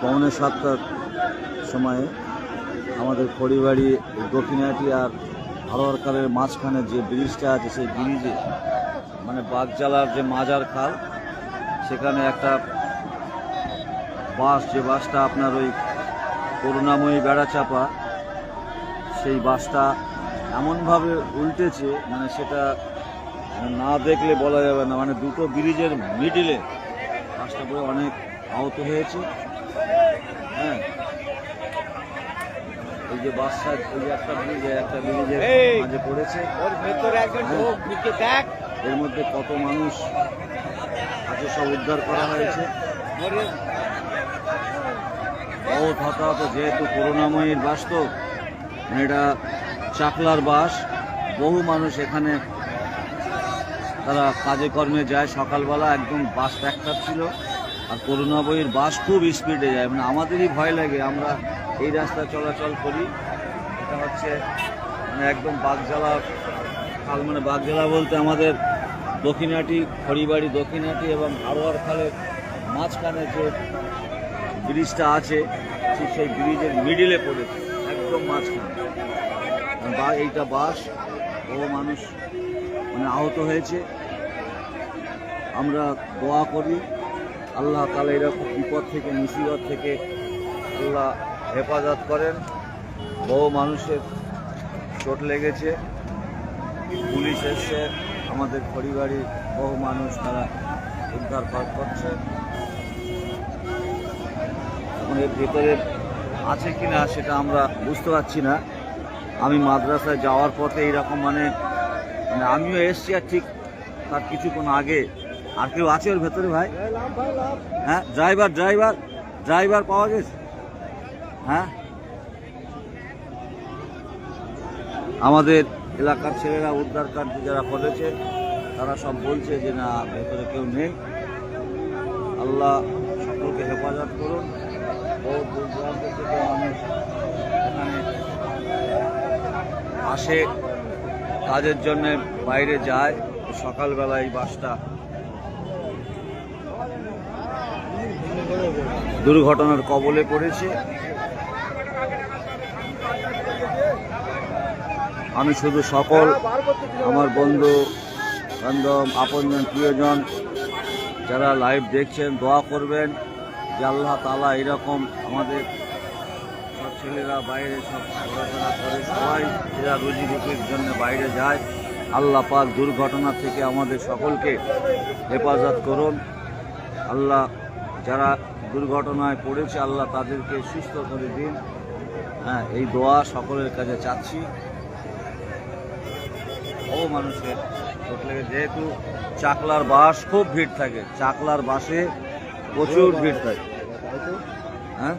পৌনে 7টার সময়ে আমাদের খড়িবাড়ি দক্ষিণাটি আর হারোয়ারখালের মাঝখানে যে ব্রিজটা আছে সেই ব্রিজে মানে বাগজালার যে মাজার খাল সেখানে একটা বাস, যে বাসটা আপনার ওই করুণাময়ী বেড়াচাপা, সেই বাসটা এমনভাবে উল্টেছে মানে সেটা না দেখলে বলা যাবে না। মানে দুটো ব্রিজের মিডিলে বাসটা পড়ে অনেক আহত হয়েছে। হ্যাঁ, এই যে বাসটা, এই যে একটা ব্রিজের মাঝে পড়েছে, এর মধ্যে কত মানুষ আছে সব উদ্ধার করা হয়েছে। বহুত হতাহত, যেহেতু করুণাময়ীর বাস তো এটা চাকলার বাস, বহু মানুষ এখানে তারা কাজে কর্মে যায়। সকালবেলা একদম বাস প্যাকআপ ছিল, আর করুণাময়ীর বাস খুব স্পিডে যায়, মানে আমাদেরই ভয় লাগে। আমরা এই রাস্তা চলাচল করি, এটা হচ্ছে মানে একদম বাগজালা খাল, মানে বাগজালা বলতে আমাদের দক্ষিণাটি, খড়িবাড়ি দক্ষিণাটি এবং হারোয়ারখালের মাঝখানে যে ব্রিজটা আছে ঠিক সেই ব্রিজের মিডিলে পড়েছে, একদম মাঝখানে। এইটা বাস, বহু মানুষ মানে আহত হয়েছে। আমরা দোয়া করি আল্লাহ তাআলা এরকম বিপদ থেকে, মুসিবত থেকে আল্লাহ হেফাজত করেন। বহু মানুষের চোট লেগেছে, পুলিশ এসছে, আমাদের খড়িবাড়ির বহু মানুষ তারা উদ্ধার করছে। এখন এর ভেতরে আছে কিনা সেটা আমরা বুঝতে পারছি না। আমি মাদ্রাসায় যাওয়ার পথে এইরকম মানে আমিও এসছি, আর ঠিক তার কিছুক্ষণ আগে আর কেউ আছে ওর ভেতরে ভাই? হ্যাঁ, ড্রাইভার পাওয়া গেছে? হ্যাঁ, আমাদের এলাকার ছেলেরা উদ্ধার কার্য যারা করেছে তারা সব বলছে যে না, ভেতরে কেউ নেই। আল্লাহ সকলকে হেফাজত করুন। বহু দূর দূরান্ত থেকে মানুষ এখানে আসে, কাজের জন্য বাইরে যায়। সকালবেলা এই বাসটা দুর্ঘটনার কবলে পড়েছে। আমি শুধু সকল আমার বন্ধু বান্ধব, আপনজন, প্রিয়জন যারা লাইভ দেখছেন, দোয়া করবেন যে আল্লাহ তাআলা এরকম আমাদের সব ছেলেরা বাইরে সব পড়াশোনা করে, সবাই এরা রুজি রুটির জন্য বাইরে যায়। আল্লাহ পাক দুর্ঘটনা থেকে আমাদের সকলকে হেফাজত করুন। আল্লাহ যারা দুর্ঘটনায় পড়েছে আল্লাহ তাদেরকে সুস্থ করে দিন। হ্যাঁ, এই দোয়া সকলের কাছে চাচ্ছি। বহু মানুষের চোট লেগে, যেহেতু চাকলার বাস খুব ভিড় থাকে, চাকলার বাসে প্রচুর ভিড় থাকে। হ্যাঁ,